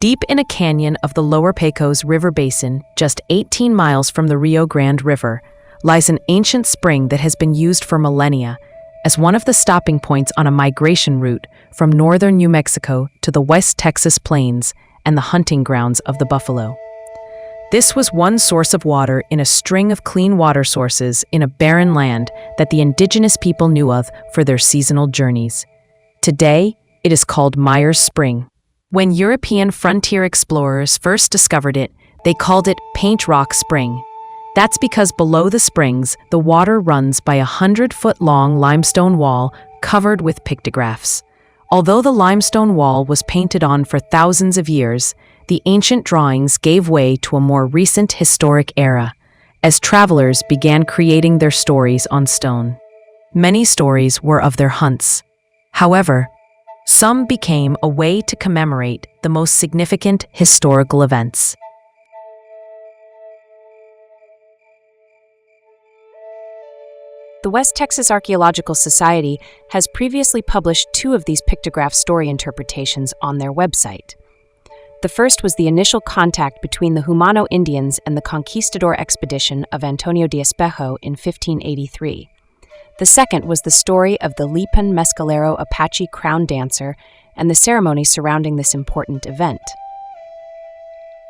Deep in a canyon of the lower Pecos River basin, just 18 miles from the Rio Grande River, lies an ancient spring that has been used for millennia as one of the stopping points on a migration route from northern New Mexico to the West Texas plains and the hunting grounds of the buffalo. This was one source of water in a string of clean water sources in a barren land that the indigenous people knew of for their seasonal journeys. Today, it is called Meyers Spring. When European frontier explorers first discovered it, they called it Paint Rock Spring. That's because below the springs, the water runs by a 100-foot-long limestone wall covered with pictographs. Although the limestone wall was painted on for thousands of years, the ancient drawings gave way to a more recent historic era, as travelers began creating their stories on stone. Many stories were of their hunts. However, some became a way to commemorate the most significant historical events. The West Texas Archaeological Society has previously published 2 of these pictograph story interpretations on their website. The first was the initial contact between the Jumano Indians and the conquistador expedition of Antonio de Espejo in 1583. The second was the story of the Lipan Mescalero Apache crown dancer and the ceremony surrounding this important event.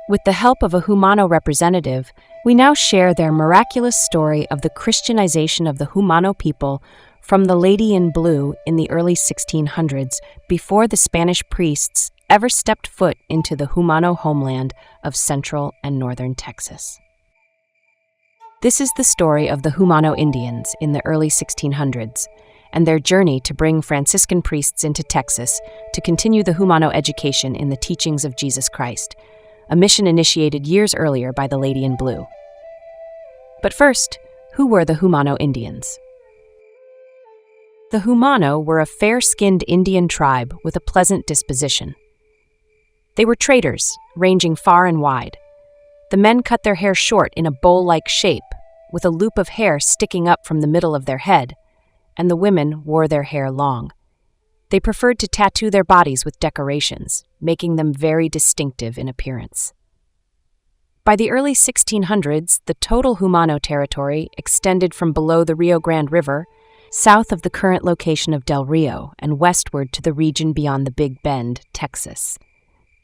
With the help of a Jumano representative, we now share their miraculous story of the Christianization of the Jumano people from the Lady in Blue in the early 1600s, before the Spanish priests ever stepped foot into the Jumano homeland of central and northern Texas. This is the story of the Jumano Indians in the early 1600s and their journey to bring Franciscan priests into Texas to continue the Jumano education in the teachings of Jesus Christ, a mission initiated years earlier by the Lady in Blue. But first, who were the Jumano Indians? The Jumano were a fair-skinned Indian tribe with a pleasant disposition. They were traders, ranging far and wide. The men cut their hair short in a bowl-like shape, with a loop of hair sticking up from the middle of their head, and the women wore their hair long. They preferred to tattoo their bodies with decorations, making them very distinctive in appearance. By the early 1600s, the total Jumano territory extended from below the Rio Grande River, south of the current location of Del Rio, and westward to the region beyond the Big Bend, Texas.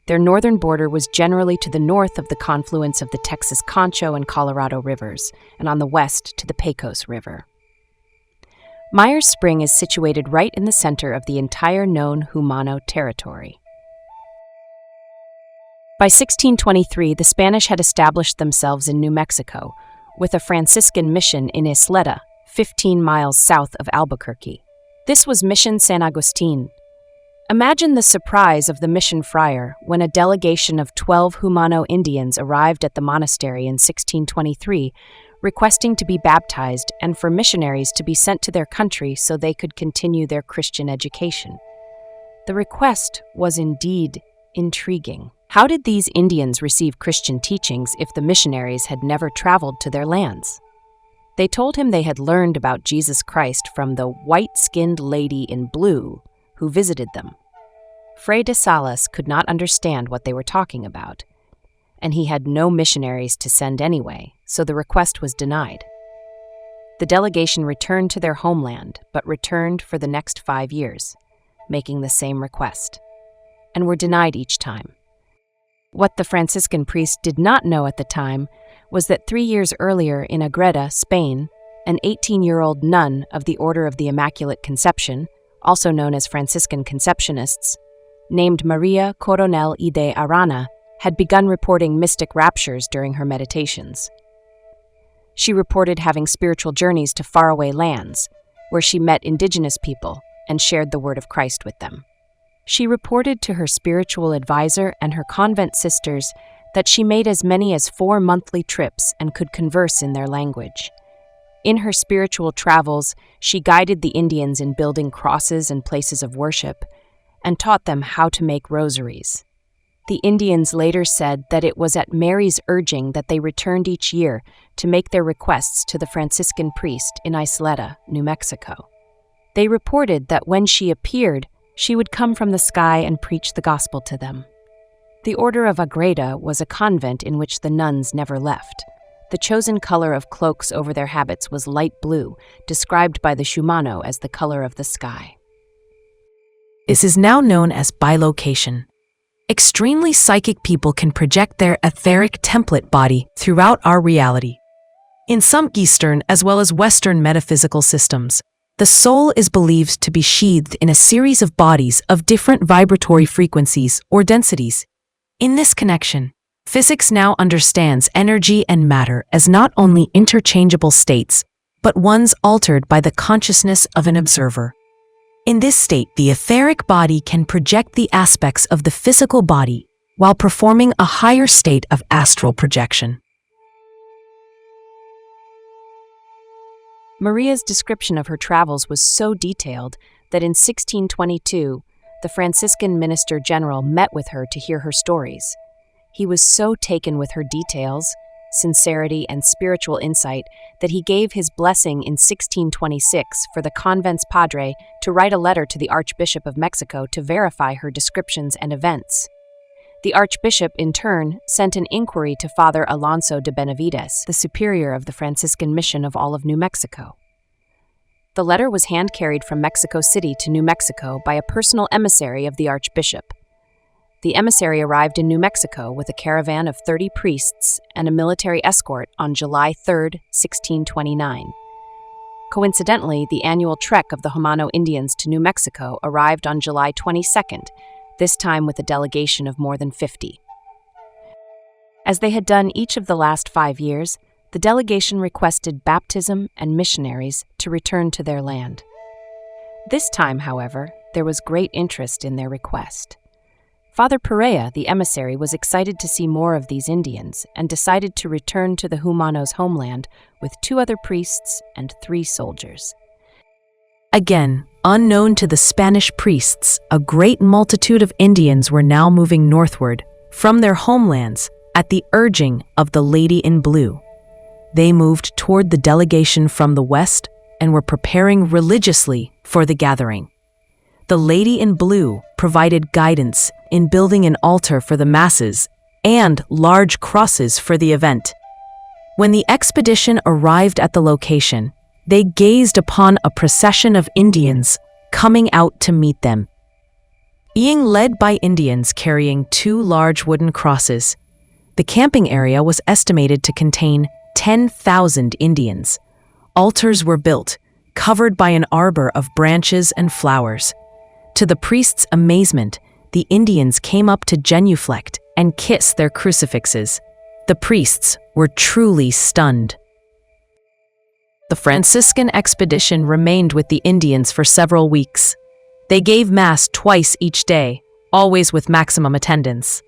Their northern border was generally to the north of the confluence of the Texas Concho and Colorado rivers, and on the west to the Pecos River. Meyers Spring is situated right in the center of the entire known Jumano territory. By 1623, the Spanish had established themselves in New Mexico, with a Franciscan mission in Isleta, 15 miles south of Albuquerque. This was Mission San Agustin. Imagine the surprise of the mission friar when a delegation of 12 Jumano Indians arrived at the monastery in 1623, requesting to be baptized and for missionaries to be sent to their country so they could continue their Christian education. The request was indeed intriguing. How did these Indians receive Christian teachings if the missionaries had never traveled to their lands? They told him they had learned about Jesus Christ from the white-skinned lady in blue who visited them. Fray de Salas could not understand what they were talking about, and he had no missionaries to send anyway, so the request was denied. The delegation returned to their homeland, but returned for the next 5 years, making the same request, and were denied each time. What the Franciscan priest did not know at the time was that 3 years earlier in Agreda, Spain, an 18-year-old nun of the Order of the Immaculate Conception, also known as Franciscan Conceptionists, named Maria Coronel y de Arana, had begun reporting mystic raptures during her meditations. She reported having spiritual journeys to faraway lands, where she met indigenous people and shared the word of Christ with them. She reported to her spiritual advisor and her convent sisters that she made as many as 4 monthly trips and could converse in their language. In her spiritual travels, she guided the Indians in building crosses and places of worship, and taught them how to make rosaries. The Indians later said that it was at Mary's urging that they returned each year to make their requests to the Franciscan priest in Isleta, New Mexico. They reported that when she appeared, she would come from the sky and preach the gospel to them. The Order of Agreda was a convent in which the nuns never left. The chosen color of cloaks over their habits was light blue, described by the Jumano as the color of the sky. This is now known as bilocation. Extremely psychic people can project their etheric template body throughout our reality. In some Eastern as well as Western metaphysical systems, the soul is believed to be sheathed in a series of bodies of different vibratory frequencies or densities. In this connection, physics now understands energy and matter as not only interchangeable states, but ones altered by the consciousness of an observer. In this state, the etheric body can project the aspects of the physical body while performing a higher state of astral projection. Maria's description of her travels was so detailed that in 1622, the Franciscan minister general met with her to hear her stories. He was so taken with her details, sincerity, and spiritual insight that he gave his blessing in 1626 for the convent's padre to write a letter to the Archbishop of Mexico to verify her descriptions and events. The Archbishop, in turn, sent an inquiry to Father Alonso de Benavides, the superior of the Franciscan mission of all of New Mexico. The letter was hand-carried from Mexico City to New Mexico by a personal emissary of the Archbishop. The emissary arrived in New Mexico with a caravan of 30 priests and a military escort on July 3, 1629. Coincidentally, the annual trek of the Jumano Indians to New Mexico arrived on July 22nd, this time with a delegation of more than 50. As they had done each of the last 5 years, the delegation requested baptism and missionaries to return to their land. This time, however, there was great interest in their request. Father Perea, the emissary, was excited to see more of these Indians and decided to return to the Jumano's homeland with 2 other priests and 3 soldiers. Again, unknown to the Spanish priests, a great multitude of Indians were now moving northward from their homelands at the urging of the Lady in Blue. They moved toward the delegation from the west and were preparing religiously for the gathering. The Lady in Blue provided guidance in building an altar for the masses and large crosses for the event. When the expedition arrived at the location, they gazed upon a procession of Indians coming out to meet them. Being led by Indians carrying 2 large wooden crosses, the camping area was estimated to contain 10,000 Indians. Altars were built, covered by an arbor of branches and flowers. To the priests' amazement, the Indians came up to genuflect and kiss their crucifixes. The priests were truly stunned. The Franciscan expedition remained with the Indians for several weeks. They gave Mass twice each day, always with maximum attendance.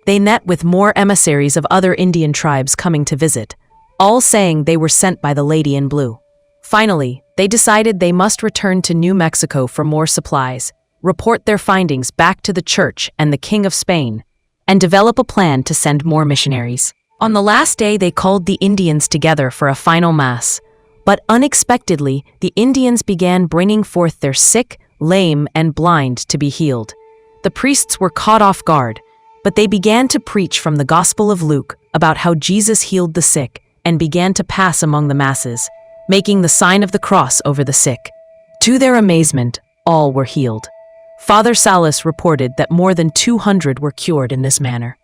They met with more emissaries of other Indian tribes coming to visit, all saying they were sent by the Lady in Blue. Finally, they decided they must return to New Mexico for more supplies, report their findings back to the Church and the King of Spain, and develop a plan to send more missionaries. On the last day, they called the Indians together for a final Mass. But unexpectedly, the Indians began bringing forth their sick, lame, and blind to be healed. The priests were caught off guard, but they began to preach from the Gospel of Luke about how Jesus healed the sick and began to pass among the masses, making the sign of the cross over the sick. To their amazement, all were healed. Father Salas reported that more than 200 were cured in this manner.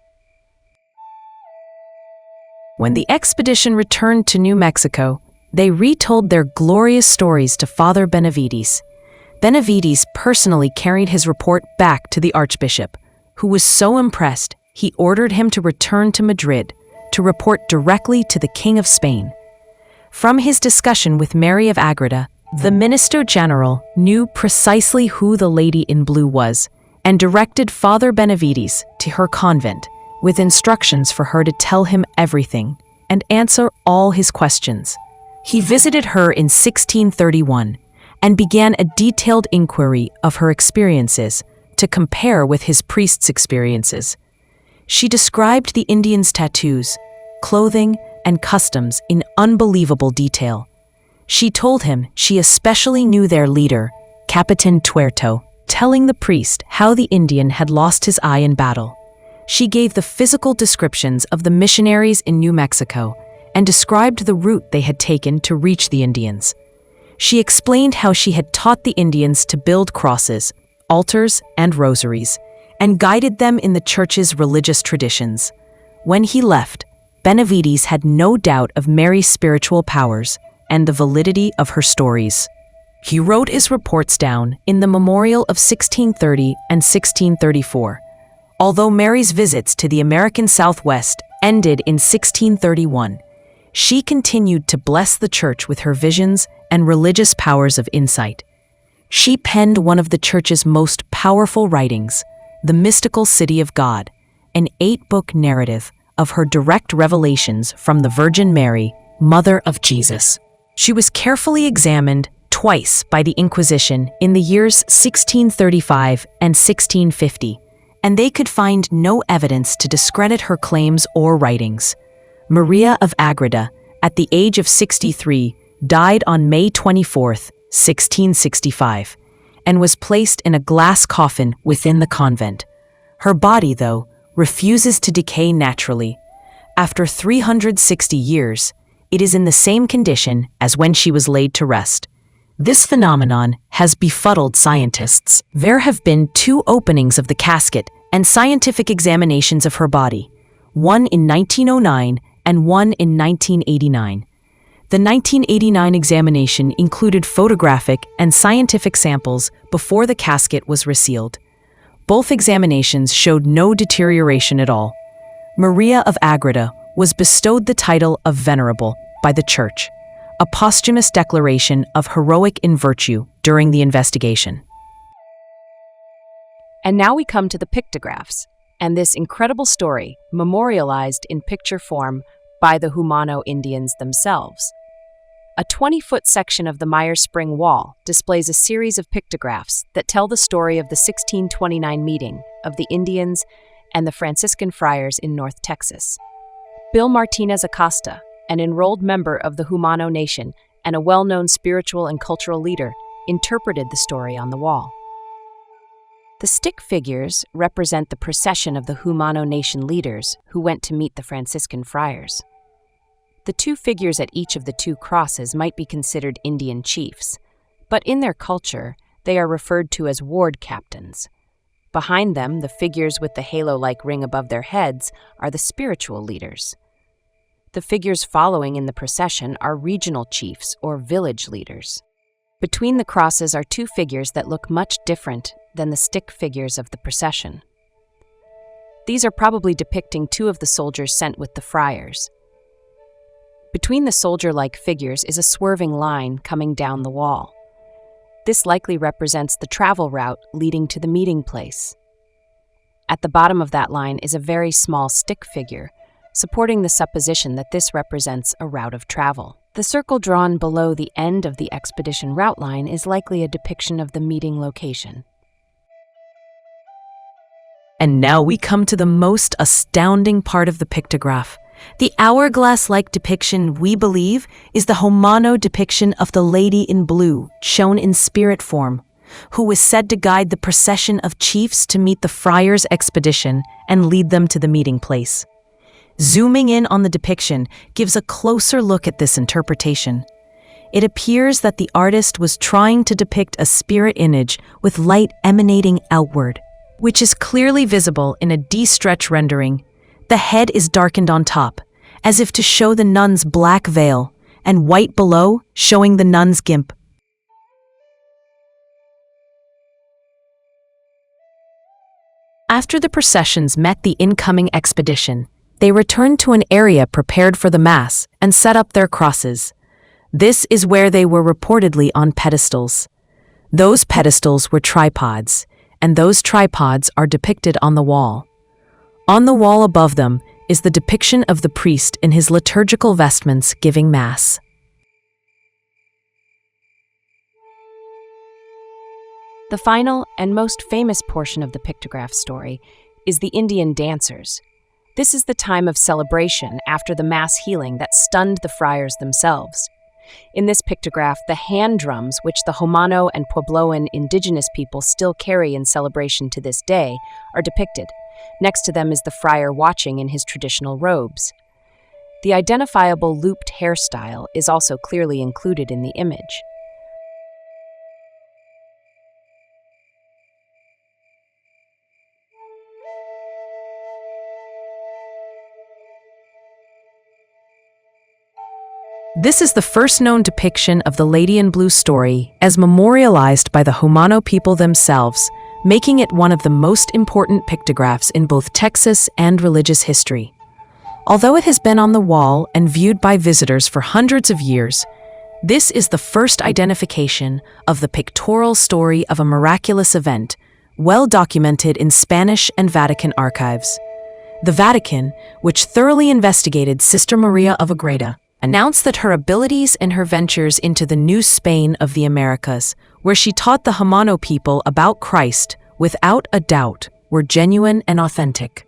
When the expedition returned to New Mexico, they retold their glorious stories to Father Benavides. Benavides personally carried his report back to the Archbishop, who was so impressed he ordered him to return to Madrid to report directly to the King of Spain. From his discussion with Mary of Agreda, the Minister General knew precisely who the Lady in Blue was and directed Father Benavides to her convent with instructions for her to tell him everything and answer all his questions. He visited her in 1631 and began a detailed inquiry of her experiences to compare with his priest's experiences. She described the Indians' tattoos, clothing, and customs in unbelievable detail. She told him she especially knew their leader, Capitan Tuerto, telling the priest how the Indian had lost his eye in battle. She gave the physical descriptions of the missionaries in New Mexico and described the route they had taken to reach the Indians. She explained how she had taught the Indians to build crosses, altars, and rosaries, and guided them in the church's religious traditions. When he left, Benavides had no doubt of Mary's spiritual powers and the validity of her stories. He wrote his reports down in the memorial of 1630 and 1634. Although Mary's visits to the American Southwest ended in 1631, she continued to bless the church with her visions and religious powers of insight. She penned one of the church's most powerful writings, The Mystical City of God, an 8-book narrative of her direct revelations from the Virgin Mary, Mother of Jesus. She was carefully examined twice by the Inquisition in the years 1635 and 1650, and they could find no evidence to discredit her claims or writings. Maria of Agreda, at the age of 63, died on May 24, 1665, and was placed in a glass coffin within the convent. Her body, though, refuses to decay naturally. After 360 years, it is in the same condition as when she was laid to rest. This phenomenon has befuddled scientists. There have been 2 openings of the casket and scientific examinations of her body, one in 1909 and one in 1989. The 1989 examination included photographic and scientific samples before the casket was resealed. Both examinations showed no deterioration at all. Maria of Agreda was bestowed the title of Venerable by the Church, a posthumous declaration of heroic in virtue during the investigation. And now we come to the pictographs, and this incredible story memorialized in picture form by the Jumano Indians themselves. A 20-foot section of the Meyers Spring wall displays a series of pictographs that tell the story of the 1629 meeting of the Indians and the Franciscan friars in North Texas. Bill Martinez Acosta, an enrolled member of the Jumano Nation and a well-known spiritual and cultural leader, interpreted the story on the wall. The stick figures represent the procession of the Jumano Nation leaders who went to meet the Franciscan friars. The 2 figures at each of the 2 crosses might be considered Indian chiefs, but in their culture, they are referred to as ward captains. Behind them, the figures with the halo-like ring above their heads are the spiritual leaders. The figures following in the procession are regional chiefs or village leaders. Between the crosses are 2 figures that look much different than the stick figures of the procession. These are probably depicting 2 of the soldiers sent with the friars. Between the soldier-like figures is a swerving line coming down the wall. This likely represents the travel route leading to the meeting place. At the bottom of that line is a very small stick figure, supporting the supposition that this represents a route of travel. The circle drawn below the end of the expedition route line is likely a depiction of the meeting location. And now we come to the most astounding part of the pictograph. The hourglass-like depiction, we believe, is the Jumano depiction of the Lady in Blue, shown in spirit form, who was said to guide the procession of chiefs to meet the friars' expedition and lead them to the meeting place. Zooming in on the depiction gives a closer look at this interpretation. It appears that the artist was trying to depict a spirit image with light emanating outward, which is clearly visible in a de-stretch rendering. The head is darkened on top, as if to show the nun's black veil, and white below, showing the nun's gimp. After the processions met the incoming expedition, they returned to an area prepared for the Mass and set up their crosses. This is where they were reportedly on pedestals. Those pedestals were tripods, and those tripods are depicted on the wall. On the wall above them is the depiction of the priest in his liturgical vestments giving Mass. The final and most famous portion of the pictograph story is the Indian dancers. This is the time of celebration after the mass healing that stunned the friars themselves. In this pictograph, the hand drums, which the Jumano and Puebloan indigenous people still carry in celebration to this day, are depicted. Next to them is the friar watching in his traditional robes. The identifiable looped hairstyle is also clearly included in the image. This is the first known depiction of the Lady in Blue story as memorialized by the Jumano people themselves, making it one of the most important pictographs in both Texas and religious history. Although it has been on the wall and viewed by visitors for hundreds of years, this is the first identification of the pictorial story of a miraculous event, well documented in Spanish and Vatican archives. The Vatican, which thoroughly investigated Sister Maria of Agreda, announced that her abilities and her ventures into the New Spain of the Americas, where she taught the Jumano people about Christ, without a doubt, were genuine and authentic.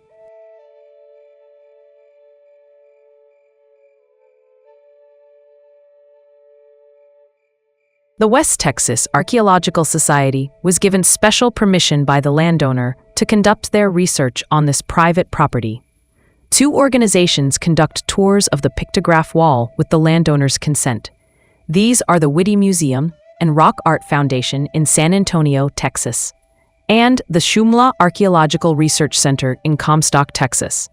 The West Texas Archaeological Society was given special permission by the landowner to conduct their research on this private property. 2 organizations conduct tours of the Pictograph wall with the landowner's consent. These are the Whitty Museum and Rock Art Foundation in San Antonio, Texas, and the Shumla Archaeological Research Center in Comstock, Texas.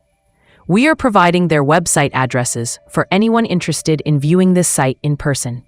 We are providing their website addresses for anyone interested in viewing this site in person.